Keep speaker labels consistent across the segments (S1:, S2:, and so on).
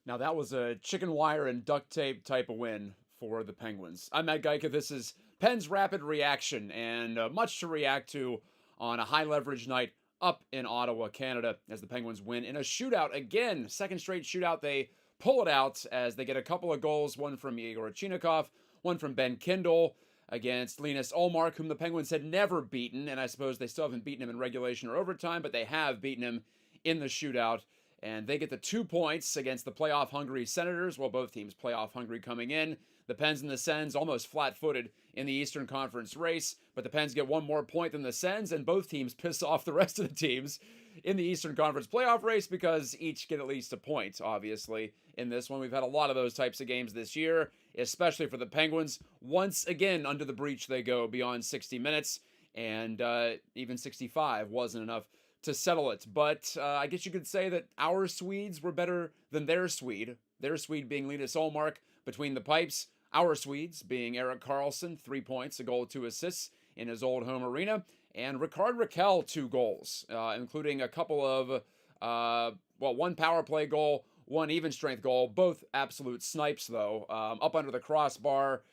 S1: Now that was a chicken wire and duct tape type of win for the Penguins. I'm Matt Geica. This is Penn's Rapid Reaction, and much to react to on a high leverage night up in Ottawa, Canada, as the Penguins win in a shootout again. Second straight shootout. They pull it out as they get a couple of goals, one from Igor Chinikov, one from Ben Kindle against Linus Ullmark, whom the Penguins had never beaten, and I suppose they still haven't beaten him in regulation or overtime, but they have beaten him in the shootout. And they get the 2 points against the playoff hungry Senators. Well, both teams playoff hungry coming in. The Pens and the Sens almost flat-footed in the Eastern Conference race, but the Pens get one more point than the Sens, and both teams piss off the rest of the teams in the Eastern Conference playoff race because each get at least a point, obviously, in this one. We've had a lot of those types of games this year, especially for the Penguins. Once again, under the breach they go beyond 60 minutes, and even 65 wasn't enough to settle it. But I guess you could say that our Swedes were better than their Swede. Their Swede being Linus Ullmark between the pipes. Our Swedes being Erik Karlsson, 3 points, a goal, 2 assists in his old home arena. And Rickard Rakell, 2 goals, including a couple of, one power play goal, one even strength goal. Both absolute snipes, though. Up under the crossbar.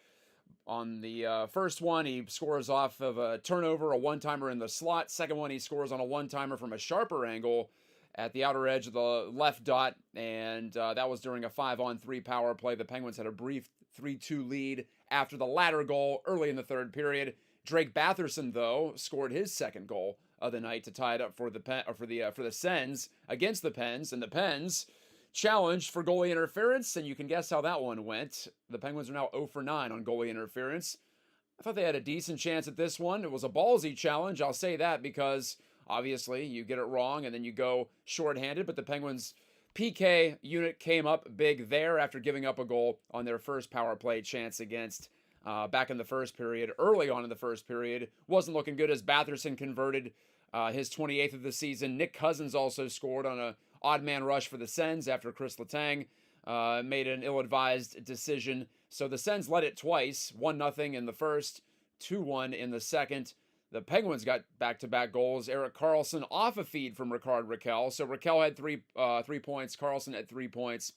S1: On the first one, he scores off of a turnover, a one-timer in the slot. Second one, he scores on a one-timer from a sharper angle at the outer edge of the left dot, and that was during a 5-on-3 power play. The Penguins had a brief 3-2 lead after the latter goal early in the third period. Drake Batherson, though, scored his second goal of the night to tie it up for the Sens against the Pens, and the Pens challenged for goalie interference, and you can guess how that one went. The Penguins are now 0 for 9 on goalie interference. I thought they had a decent chance at this one. It was a ballsy challenge, I'll say that, because obviously you get it wrong and then you go shorthanded, but the Penguins' PK unit came up big there after giving up a goal on their first power play chance against back in the first period. Early on in the first period, wasn't looking good as Batherson converted his 28th of the season. Nick Cousins also scored on a odd man rush for the Sens after Chris Letang made an ill-advised decision. So the Sens led it twice, 1-0 in the first, 2-1 in the second. The Penguins got back-to-back goals. Erik Karlsson off a feed from Rickard Rakell. So Rakell had 3 points. Karlsson had 3 points.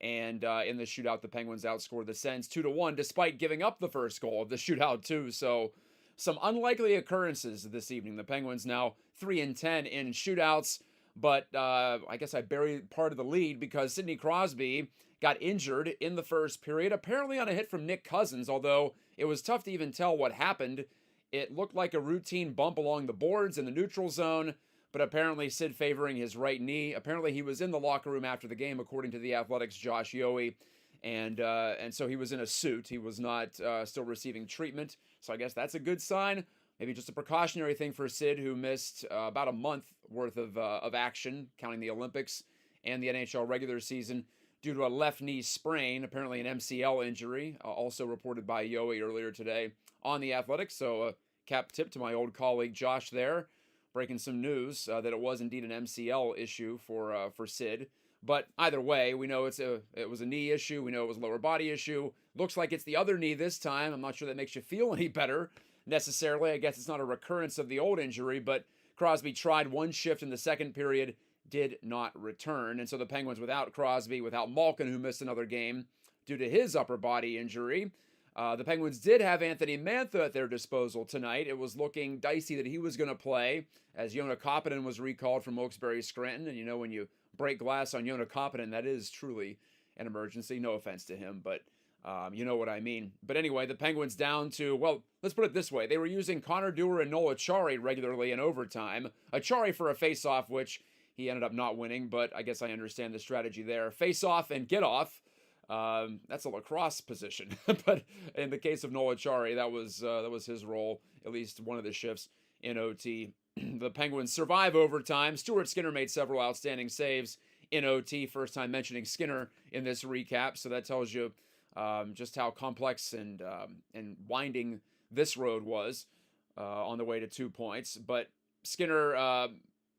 S1: And in the shootout, the Penguins outscored the Sens 2-1, despite giving up the first goal of the shootout, too. So some unlikely occurrences this evening. The Penguins now 3-10 in shootouts. But I guess I buried part of the lead because Sidney Crosby got injured in the first period, apparently on a hit from Nick Cousins, although it was tough to even tell what happened. It looked like a routine bump along the boards in the neutral zone, but apparently Sid favoring his right knee. Apparently he was in the locker room after the game, according to the Athletic's Josh Yohe, and so he was in a suit. He was not still receiving treatment, so I guess that's a good sign. Maybe just a precautionary thing for Sid, who missed about a month worth of action, counting the Olympics and the NHL regular season, due to a left knee sprain, apparently an MCL injury, also reported by Yohe earlier today on The Athletic. So cap tip to my old colleague Josh there, breaking some news that it was indeed an MCL issue for Sid. But either way, we know it was a knee issue. We know it was a lower body issue. Looks like it's the other knee this time. I'm not sure that makes you feel any better necessarily. I guess it's not a recurrence of the old injury, but Crosby tried one shift in the second period, did not return. And so the Penguins without Crosby, without Malkin, who missed another game due to his upper body injury. The Penguins did have Anthony Mantha at their disposal tonight. It was looking dicey that he was going to play as Joona Koppanen was recalled from Wilkes-Barre Scranton. And you know, when you break glass on Joona Koppanen, that is truly an emergency. No offense to him, but you know what I mean. But anyway, the Penguins down to, well, let's put it this way. They were using Connor Dewar and Noel Acciari regularly in overtime. Acciari for a face-off, which he ended up not winning, but I guess I understand the strategy there. Face-off and get-off. That's a lacrosse position. But in the case of Noel Acciari, that was his role, at least one of the shifts in OT. The Penguins survive overtime. Stuart Skinner made several outstanding saves in OT. First time mentioning Skinner in this recap, so that tells you just how complex and winding this road was on the way to 2 points. But Skinner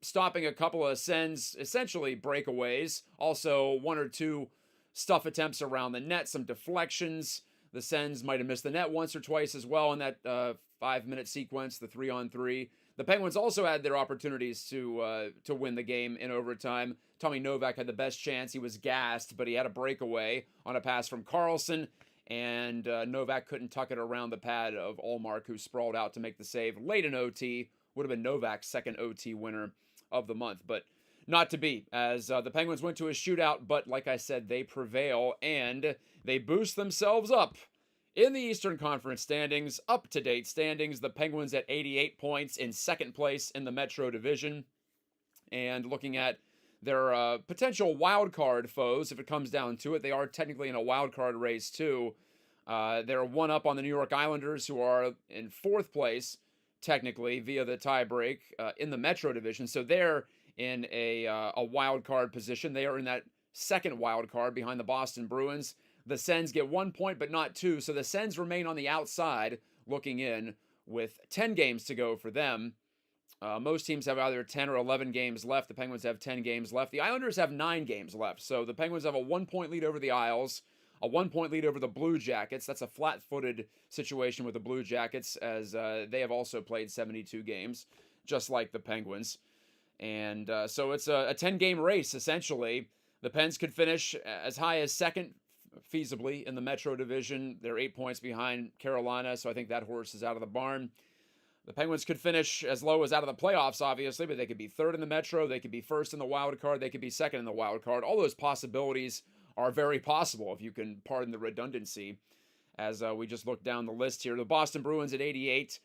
S1: stopping a couple of Sens, essentially breakaways. Also, one or two stuff attempts around the net, some deflections. The Sens might have missed the net once or twice as well in that 5-minute sequence, the 3-on-3. The Penguins also had their opportunities to win the game in overtime. Tommy Novak had the best chance. He was gassed, but he had a breakaway on a pass from Karlsson, and Novak couldn't tuck it around the pad of Ullmark, who sprawled out to make the save late in OT. Would have been Novak's second OT winner of the month, but not to be, as the Penguins went to a shootout, but like I said, they prevail, and they boost themselves up in the Eastern Conference standings, up-to-date standings. The Penguins at 88 points in second place in the Metro Division. And looking at their potential wild card foes, if it comes down to it, they are technically in a wild card race too. They're one up on the New York Islanders, who are in fourth place, technically, via the tiebreak in the Metro Division. So they're in a wild card position. They are in that second wild card behind the Boston Bruins. The Sens get 1 point, but not 2. So the Sens remain on the outside looking in with 10 games to go for them. Most teams have either 10 or 11 games left. The Penguins have 10 games left. The Islanders have 9 games left. So the Penguins have a 1 point lead over the Isles, a 1 point lead over the Blue Jackets. That's a flat-footed situation with the Blue Jackets, as they have also played 72 games, just like the Penguins. And so it's a 10-game race, essentially. The Pens could finish as high as second, feasibly, in the Metro Division. They're 8 points behind Carolina, so I think that horse is out of the barn. The Penguins could finish as low as out of the playoffs, obviously, but they could be third in the Metro, they could be first in the wild card, they could be second in the wild card. All those possibilities are very possible, if you can pardon the redundancy, as we just look down the list here. The Boston Bruins at 88.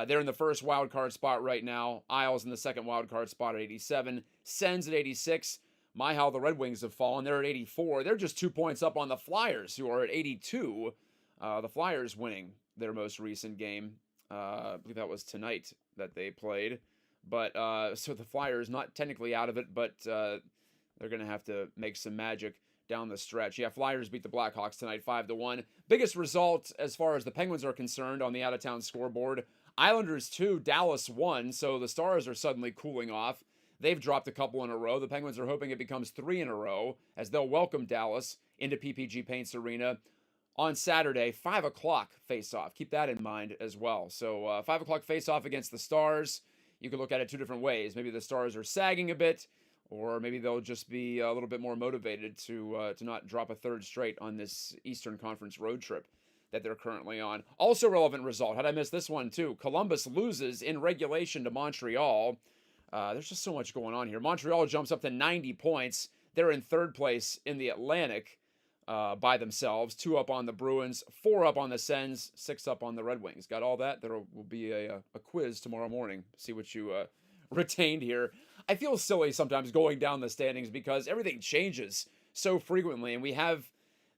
S1: They're in the first wild card spot right now. Isles in the second wild card spot at 87. Sens at 86. My, how the Red Wings have fallen. They're at 84. They're just 2 points up on the Flyers, who are at 82. The Flyers winning their most recent game. I believe that was tonight that they played. But so the Flyers not technically out of it, but they're going to have to make some magic down the stretch. Yeah, Flyers beat the Blackhawks tonight 5-1. Biggest result as far as the Penguins are concerned on the out-of-town scoreboard. Islanders 2, Dallas 1. So the Stars are suddenly cooling off. They've dropped a couple in a row. The Penguins are hoping it becomes 3 in a row, as they'll welcome Dallas into PPG Paints Arena on Saturday, 5 o'clock face-off. Keep that in mind as well. So 5 o'clock face-off against the Stars. You can look at it two different ways. Maybe the Stars are sagging a bit, or maybe they'll just be a little bit more motivated to not drop a third straight on this Eastern Conference road trip that they're currently on. Also relevant result. How'd I miss this one too? Columbus loses in regulation to Montreal. There's just so much going on here. Montreal jumps up to 90 points. They're in third place in the Atlantic by themselves. 2 up on the Bruins, 4 up on the Sens, 6 up on the Red Wings. Got all that? There will be a quiz tomorrow morning. See what you retained here. I feel silly sometimes going down the standings because everything changes so frequently. And we have,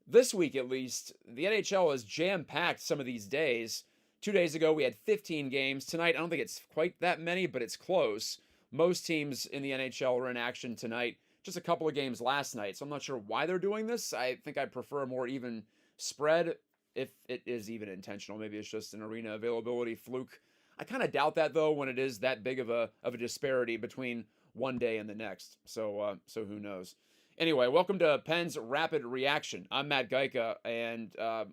S1: this week at least, the NHL is jam-packed some of these days. 2 days ago, we had 15 games. Tonight, I don't think it's quite that many, but it's close. Most teams in the NHL are in action tonight. Just a couple of games last night, so I'm not sure why they're doing this. I think I prefer a more even spread, if it is even intentional. Maybe it's just an arena availability fluke. I kind of doubt that, though, when it is that big of a disparity between one day and the next. So who knows? Anyway, welcome to Penn's Rapid Reaction. I'm Matt Geica, and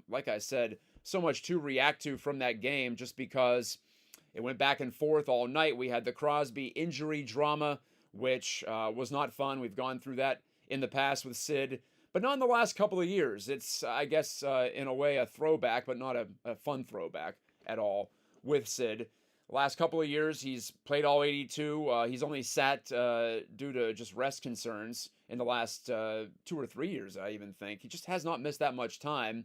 S1: like I said, so much to react to from that game just because it went back and forth all night. We had the Crosby injury drama, which was not fun. We've gone through that in the past with Sid, but not in the last couple of years. It's, I guess, in a way, a throwback, but not a fun throwback at all with Sid. Last couple of years, he's played all 82. He's only sat due to just rest concerns in the last 2 or 3 years, I even think. He just has not missed that much time.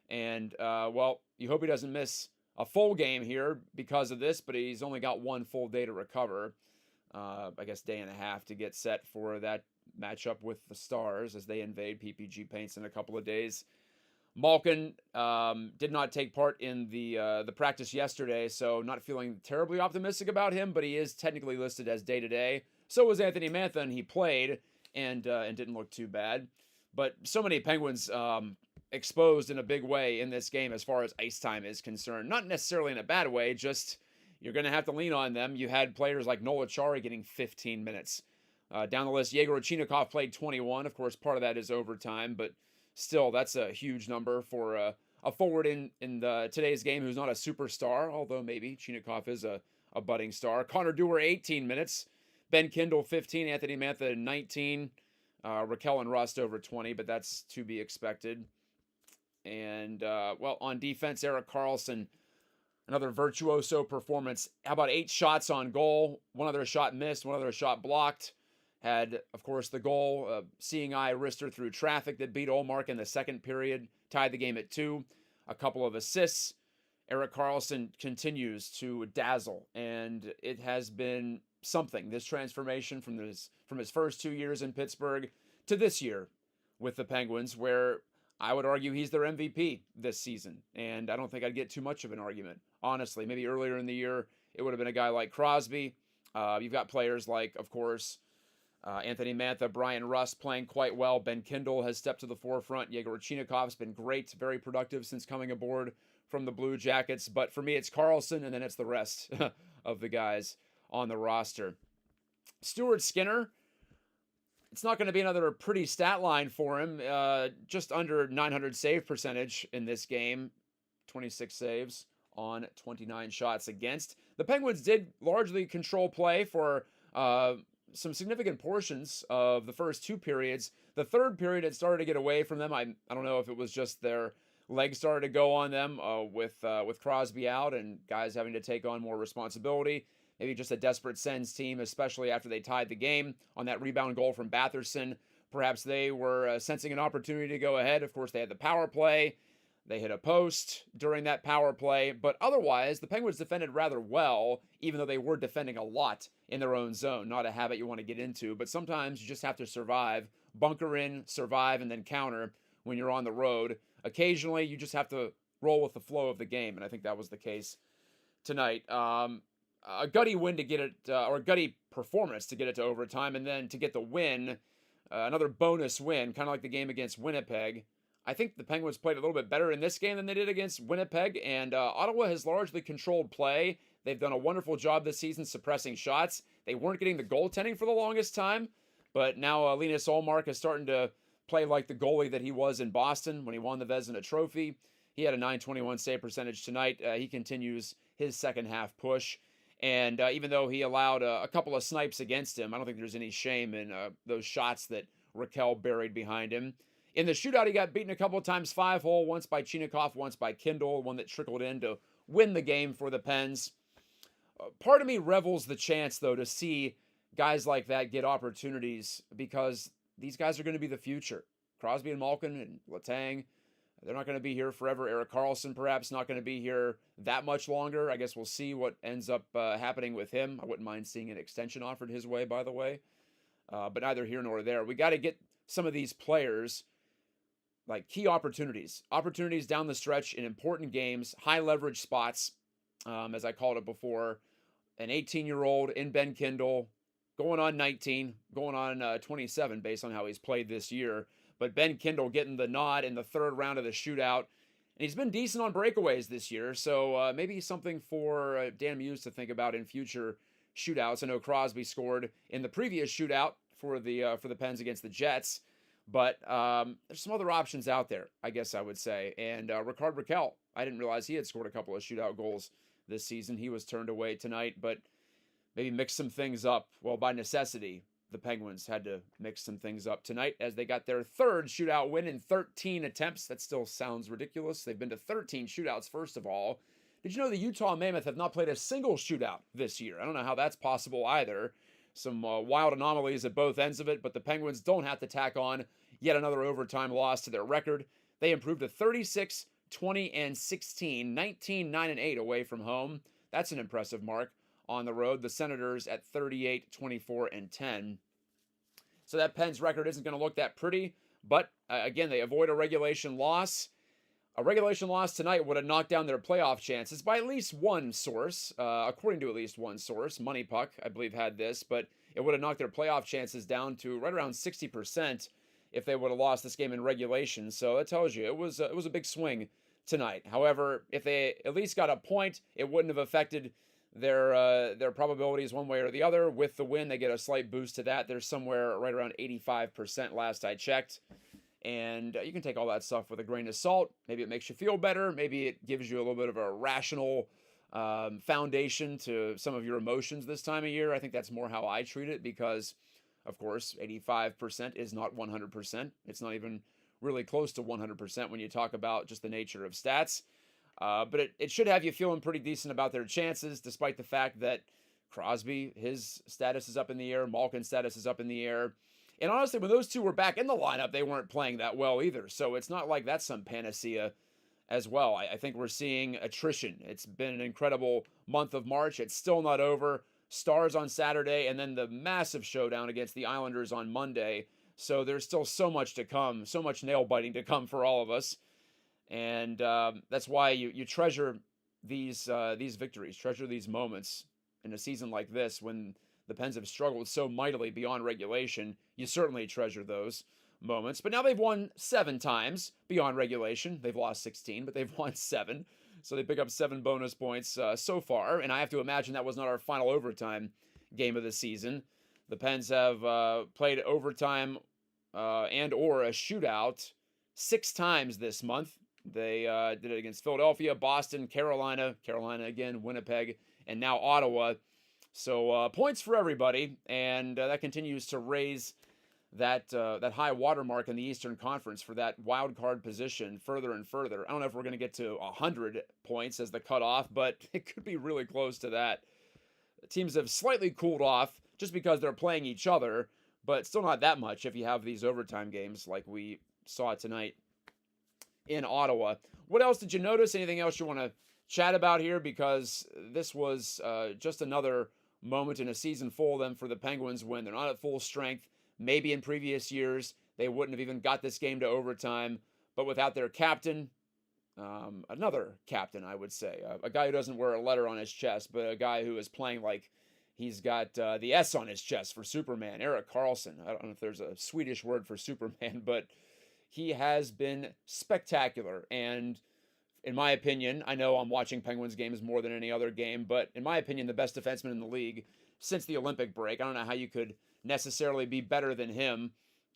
S1: And, well, you hope he doesn't miss a full game here because of this, but he's only got 1 full day to recover. I guess day and a half to get set for that matchup with the Stars as they invade PPG Paints in a couple of days. Malkin did not take part in the practice yesterday, so not feeling terribly optimistic about him, but he is technically listed as day-to-day. So was Anthony Mantha, and he played and didn't look too bad. But so many Penguins exposed in a big way in this game as far as ice time is concerned. Not necessarily in a bad way, just you're going to have to lean on them. You had players like Noel Acciari getting 15 minutes. Down the list, Yegor Chinakhov played 21. Of course, part of that is overtime, but still, that's a huge number for a forward in today's game who's not a superstar, although maybe Chinakhov is a a budding star. Connor Dewar, 18 minutes. Ben Kindle, 15. Anthony Mantha, 19. Raquel and Rust over 20, but that's to be expected. And, on defense, Erik Karlsson, another virtuoso performance. How about 8 shots on goal? One other shot missed, one other shot blocked. Had, of course, the goal, seeing eye wrister through traffic that beat Olmark in the second period, tied the game at 2. A couple of assists. Erik Karlsson continues to dazzle, and it has been something, this transformation from his first 2 years in Pittsburgh to this year with the Penguins, where I would argue he's their MVP this season, and I don't think I'd get too much of an argument. Honestly, maybe earlier in the year, it would have been a guy like Crosby. You've got players like, of course, Anthony Mantha, Brian Rust playing quite well. Ben Kindle has stepped to the forefront. Yegor Chinakov's been great, very productive since coming aboard from the Blue Jackets. But for me, it's Karlsson, and then it's the rest of the guys on the roster. Stuart Skinner, it's not going to be another pretty stat line for him. Just under 900 save percentage in this game. 26 saves on 29 shots against. The Penguins did largely control play for some significant portions of the first 2 periods. The third period had started to get away from them. I don't know if it was just their legs started to go on them with Crosby out and guys having to take on more responsibility. Maybe just a desperate Sens team, especially after they tied the game on that rebound goal from Batherson. Perhaps they were sensing an opportunity to go ahead. Of course, they had the power play. They hit a post during that power play. But otherwise, the Penguins defended rather well, even though they were defending a lot in their own zone. Not a habit you want to get into, but sometimes you just have to survive, bunker in, survive, and then counter when you're on the road. Occasionally, you just have to roll with the flow of the game, and I think that was the case tonight. A gutty win to get it, or a gutty performance to get it to overtime, and then to get the win, another bonus win, kind of like the game against Winnipeg. I think the Penguins played a little bit better in this game than they did against Winnipeg, and Ottawa has largely controlled play. They've done a wonderful job this season suppressing shots. They weren't getting the goaltending for the longest time, but now Linus Ullmark is starting to play like the goalie that he was in Boston when he won the Vezina Trophy. He had a .921 save percentage tonight. He continues his second half push. And even though he allowed a couple of snipes against him, I don't think there's any shame in those shots that Raquel buried behind him. In the shootout, he got beaten a couple of times 5-hole, once by Chinakhov, once by Kindle, one that trickled in to win the game for the Pens. Part of me revels the chance, though, to see guys like that get opportunities, because these guys are going to be the future. Crosby and Malkin and Letang, they're not going to be here forever. Erik Karlsson, perhaps, not going to be here that much longer. I guess we'll see what ends up happening with him. I wouldn't mind seeing an extension offered his way, by the way. But neither here nor there. We got to get some of these players like key opportunities down the stretch in important games, high leverage spots, as I called it before. An 18-year-old in Ben Kindle, going on 19, going on 27 based on how he's played this year. But Ben Kindle getting the nod in the third round of the shootout. And he's been decent on breakaways this year, so maybe something for Dan Muse to think about in future shootouts. I know Crosby scored in the previous shootout for the Pens against the Jets. But there's some other options out there, I guess I would say. And Rickard Rakell, I didn't realize he had scored a couple of shootout goals this season. He was turned away tonight, but maybe mix some things up. Well, by necessity, the Penguins had to mix some things up tonight as they got their third shootout win in 13 attempts. That still sounds ridiculous. They've been to 13 shootouts, first of all. Did you know the Utah Mammoth have not played a single shootout this year? I don't know how that's possible either. Some wild anomalies at both ends of it, but the Penguins don't have to tack on yet another overtime loss to their record. They improved to 36, 20, and 16, 19, 9, and 8 away from home. That's an impressive mark on the road. The Senators at 38, 24, and 10. So that Pens record isn't going to look that pretty, but again, they avoid a regulation loss. A regulation loss tonight would have knocked down their playoff chances by at least one source, according to at least one source. Money Puck, I believe, had this, but it would have knocked their playoff chances down to right around 60% if they would have lost this game in regulation. So that tells you it was a big swing tonight. However, if they at least got a point, it wouldn't have affected their probabilities one way or the other. With the win, they get a slight boost to that. They're somewhere right around 85% last I checked. And you can take all that stuff with a grain of salt. Maybe it makes you feel better. Maybe it gives you a little bit of a rational foundation to some of your emotions this time of year. I think that's more how I treat it because, of course, 85% is not 100%. It's not even really close to 100% when you talk about just the nature of stats. But it should have you feeling pretty decent about their chances, despite the fact that Crosby, his status is up in the air. Malkin's status is up in the air. And honestly, when those two were back in the lineup, they weren't playing that well either. So it's not like that's some panacea as well. I think we're seeing attrition. It's been an incredible month of March. It's still not over. Stars on Saturday, and then the massive showdown against the Islanders on Monday. So there's still so much to come, so much nail biting to come for all of us. And that's why you treasure these victories, treasure these moments in a season like this when the Pens have struggled so mightily beyond regulation. You certainly treasure those moments. But now they've won 7 times beyond regulation. They've lost 16, but they've won 7. So they pick up 7 bonus points so far. And I have to imagine that was not our final overtime game of the season. The Pens have played overtime and or a shootout 6 times this month. They did it against Philadelphia, Boston, Carolina again, Winnipeg, and now Ottawa. So points for everybody, and that continues to raise that high watermark in the Eastern Conference for that wild card position further and further. I don't know if we're going to get to 100 points as the cutoff, but it could be really close to that. Teams have slightly cooled off just because they're playing each other, but still not that much if you have these overtime games like we saw tonight in Ottawa. What else did you notice? Anything else you want to chat about here? Because this was just another moment in a season full of them for the Penguins when they're not at full strength. Maybe in previous years they wouldn't have even got this game to overtime, but without their captain, another captain, I would say, a guy who doesn't wear a letter on his chest, but a guy who is playing like he's got the S on his chest for Superman, Erik Karlsson. I don't know if there's a Swedish word for Superman, but he has been spectacular. And in my opinion, I know I'm watching Penguins games more than any other game, but in my opinion, the best defenseman in the league since the Olympic break. I don't know how you could necessarily be better than him.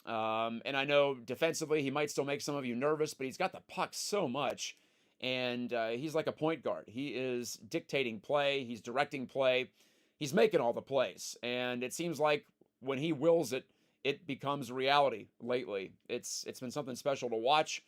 S1: And I know defensively, he might still make some of you nervous, but he's got the puck so much. And he's like a point guard. He is dictating play. He's directing play. He's making all the plays. And it seems like when he wills it, it becomes reality lately. It's been something special to watch.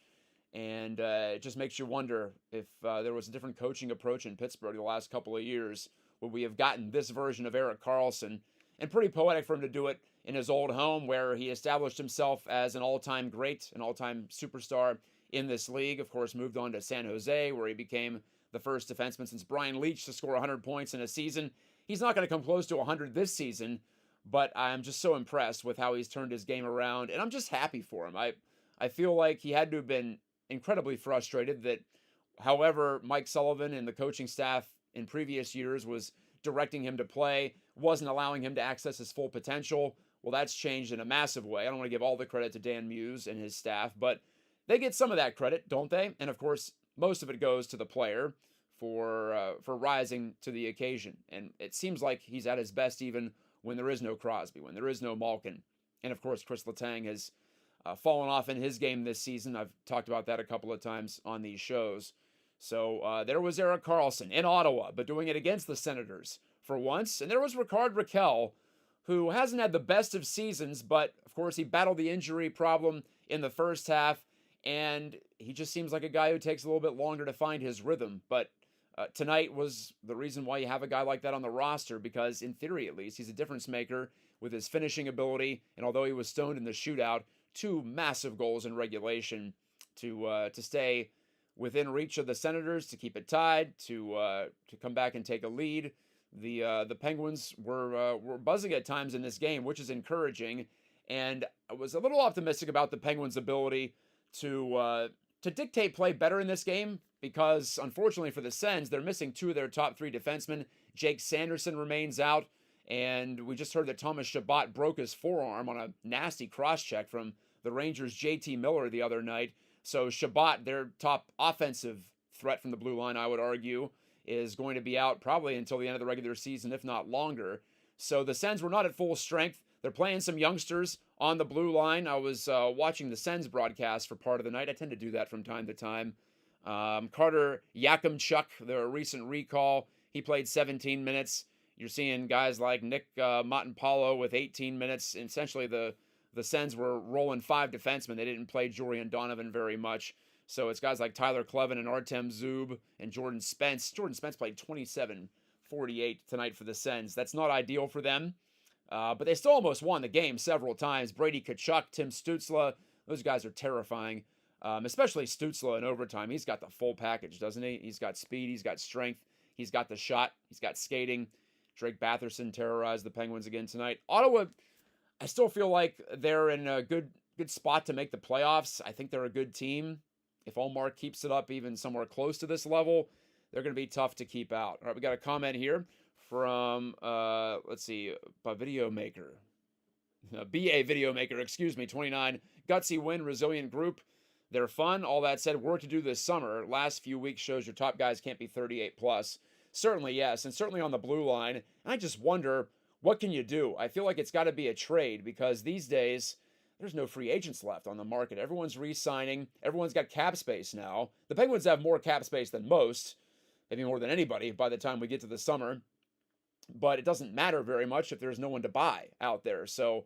S1: And it just makes you wonder if there was a different coaching approach in Pittsburgh the last couple of years, would we have gotten this version of Erik Karlsson? And pretty poetic for him to do it in his old home where he established himself as an all-time great, an all-time superstar in this league. Of course, moved on to San Jose where he became the first defenseman since Brian Leetch to score 100 points in a season. He's not going to come close to 100 this season, but I'm just so impressed with how he's turned his game around, and I'm just happy for him. I feel like he had to have been incredibly frustrated that however Mike Sullivan and the coaching staff in previous years was directing him to play, wasn't allowing him to access his full potential. Well, that's changed in a massive way. I don't want to give all the credit to Dan Muse and his staff, but they get some of that credit, don't they? And of course, most of it goes to the player for rising to the occasion. And it seems like he's at his best even when there is no Crosby, when there is no Malkin. And of course, Chris Letang has fallen off in his game this season. I've talked about that a couple of times on these shows. So there was Erik Karlsson in Ottawa, but doing it against the Senators for once. And there was Rickard Rakell, who hasn't had the best of seasons, but of course he battled the injury problem in the first half, and he just seems like a guy who takes a little bit longer to find his rhythm. But tonight was the reason why you have a guy like that on the roster, because in theory at least, he's a difference maker with his finishing ability, and although he was stoned in the shootout, 2 massive goals in regulation to stay within reach of the Senators, to keep it tied, to come back and take a lead. The Penguins were buzzing at times in this game, which is encouraging, and I was a little optimistic about the Penguins' ability to dictate play better in this game, because unfortunately for the Sens, they're missing 2 of their top 3 defensemen. Jake Sanderson remains out, and we just heard that Thomas Chabot broke his forearm on a nasty cross-check from the Rangers' JT Miller the other night. So Chabot, their top offensive threat from the blue line, I would argue, is going to be out probably until the end of the regular season, if not longer. So the Sens were not at full strength. They're playing some youngsters on the blue line. I was watching the Sens broadcast for part of the night. I tend to do that from time to time. Carter Yakimchuk, their recent recall, He played 17 minutes. You're seeing guys like Nick Montempalo with 18 minutes. And essentially, the Sens were rolling 5 defensemen. They didn't play Jorian Donovan very much. So it's guys like Tyler Klevin and Artem Zub and Jordan Spence. Jordan Spence played 27-48 tonight for the Sens. That's not ideal for them. But they still almost won the game several times. Brady Tkachuk, Tim Stützle, those guys are terrifying. Especially Stützle in overtime. He's got the full package, doesn't he? He's got speed, he's got strength, he's got the shot, he's got skating. Drake Batherson terrorized the Penguins again tonight. Ottawa, I still feel like they're in a good spot to make the playoffs. I think they're a good team. If Allmark keeps it up even somewhere close to this level, they're going to be tough to keep out. All right, we got a comment here from, let's see, a video maker. BA Video Maker, excuse me, 29. Gutsy win, resilient group. They're fun. All that said, work to do this summer. Last few weeks shows your top guys can't be 38 plus. Certainly, yes, and certainly on the blue line. And I just wonder, what can you do? I feel like it's got to be a trade because these days, there's no free agents left on the market. Everyone's re-signing. Everyone's got cap space now. The Penguins have more cap space than most, maybe more than anybody by the time we get to the summer. But it doesn't matter very much if there's no one to buy out there. So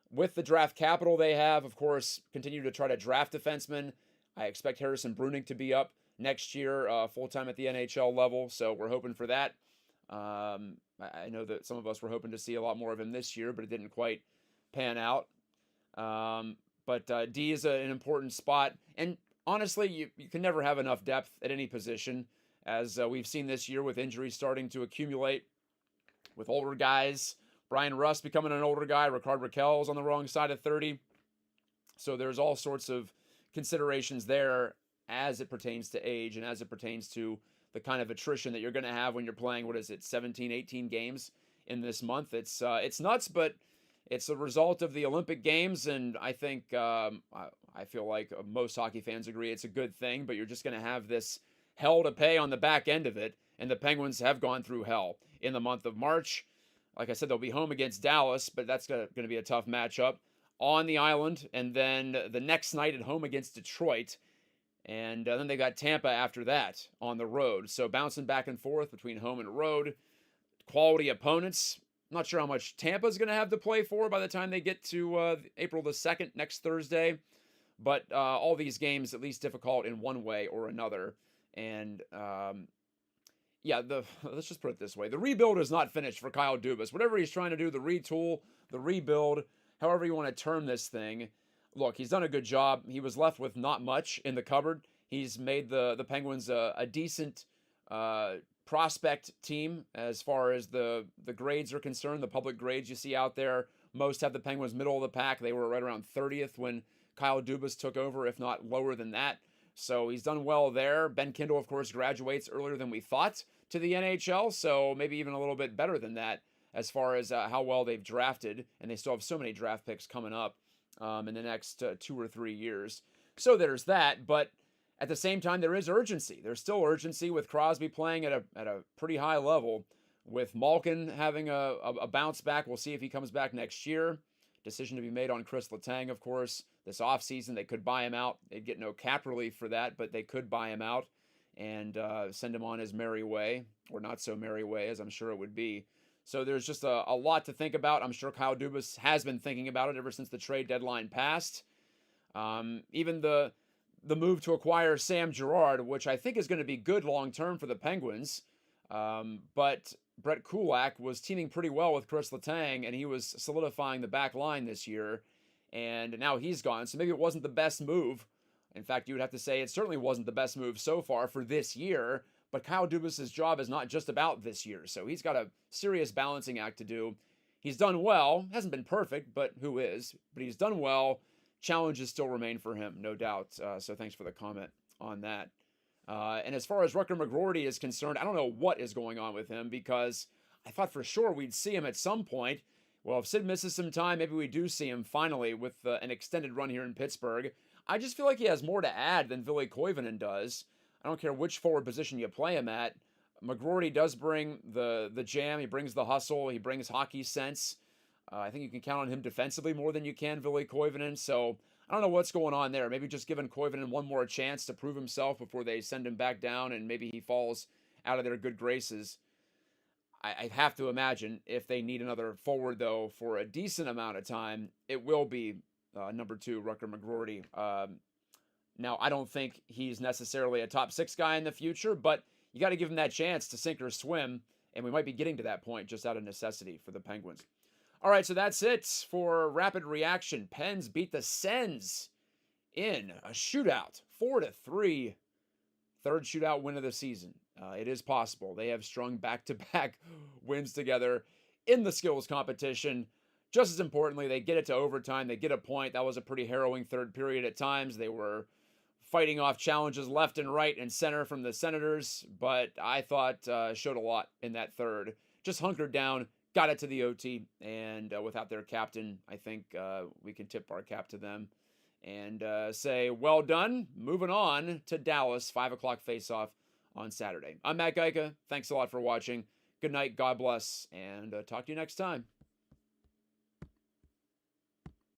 S1: with the draft capital they have, of course, continue to try to draft defensemen. I expect Harrison Bruning to be up next year full-time at the NHL level, so we're hoping for that. I know that some of us were hoping to see a lot more of him this year, but it didn't quite pan out. But D is an important spot. And honestly, you can never have enough depth at any position, as we've seen this year with injuries starting to accumulate with older guys. Brian Rust becoming an older guy. Ricard Raquel's on the wrong side of 30. So there's all sorts of considerations there as it pertains to age and as it pertains to the kind of attrition that you're going to have when you're playing, 17, 18 games in this month. It's nuts, but it's a result of the Olympic Games, and I think I feel like most hockey fans agree it's a good thing, but you're just going to have this hell to pay on the back end of it, and the Penguins have gone through hell in the month of March. Like I said, they'll be home against Dallas, but that's going to be a tough matchup on the island, and then the next night at home against Detroit, and then they got Tampa after that on the road. So bouncing back and forth between home and road, quality opponents. I'm not sure how much Tampa's going to have to play for by the time they get to April the 2nd, next Thursday. But all these games at least difficult in one way or another. And let's just put it this way. The rebuild is not finished for Kyle Dubas. Whatever he's trying to do, the retool, the rebuild, however you want to term this thing, look, he's done a good job. He was left with not much in the cupboard. He's made the Penguins a decent prospect team as far as the grades are concerned. The public grades you see out there, most have the Penguins middle of the pack. They were right around 30th when Kyle Dubas took over, if not lower than that. So he's done well there. Ben Kindle, of course, graduates earlier than we thought to the NHL, so maybe even a little bit better than that as far as how well they've drafted, and they still have so many draft picks coming up in the next 2 or 3 years. So there's that, but at the same time, there is urgency. There's still urgency with Crosby playing at a pretty high level, with Malkin having a bounce back. We'll see if he comes back next year. Decision to be made on Chris Letang, of course. This offseason, they could buy him out. They'd get no cap relief for that, but they could buy him out and send him on his merry way, or not so merry way, as I'm sure it would be. So there's just a lot to think about. I'm sure Kyle Dubas has been thinking about it ever since the trade deadline passed. Even the move to acquire Sam Girard, which I think is going to be good long-term for the Penguins. But Brett Kulak was teaming pretty well with Chris Letang, and he was solidifying the back line this year. And now he's gone, so maybe it wasn't the best move. In fact, you would have to say it certainly wasn't the best move so far for this year. But Kyle Dubas' job is not just about this year, so he's got a serious balancing act to do. He's done well. Hasn't been perfect, but who is? But he's done well. Challenges still remain for him, no doubt. So thanks for the comment on that. And as far as Rutger McGroarty is concerned, I don't know what is going on with him, because I thought for sure we'd see him at some point. Well, if Sid misses some time, maybe we do see him finally with an extended run here in Pittsburgh. I just feel like he has more to add than Ville Koivunen does. I don't care which forward position you play him at. McGroarty does bring the jam. He brings the hustle. He brings hockey sense. I think you can count on him defensively more than you can Ville Koivunen. So I don't know what's going on there. Maybe just giving Koivunen one more chance to prove himself before they send him back down, and maybe he falls out of their good graces. I have to imagine if they need another forward, though, for a decent amount of time, it will be number 2, Rutger McGroarty. Now, I don't think he's necessarily a top 6 guy in the future, but you got to give him that chance to sink or swim, and we might be getting to that point just out of necessity for the Penguins. All right, so that's it for Rapid Reaction. Pens beat the Sens in a shootout, 4-3. Third shootout win of the season. It is possible. They have strung back-to-back wins together in the skills competition. Just as importantly, they get it to overtime. They get a point. That was a pretty harrowing third period at times. They were fighting off challenges left and right and center from the Senators, but I thought showed a lot in that third. Just hunkered down, got it to the OT, and without their captain, I think we can tip our cap to them and say, well done. Moving on to Dallas, 5 o'clock face-off on Saturday. I'm Matt Geica. Thanks a lot for watching. Good night, God bless, and talk to you next time.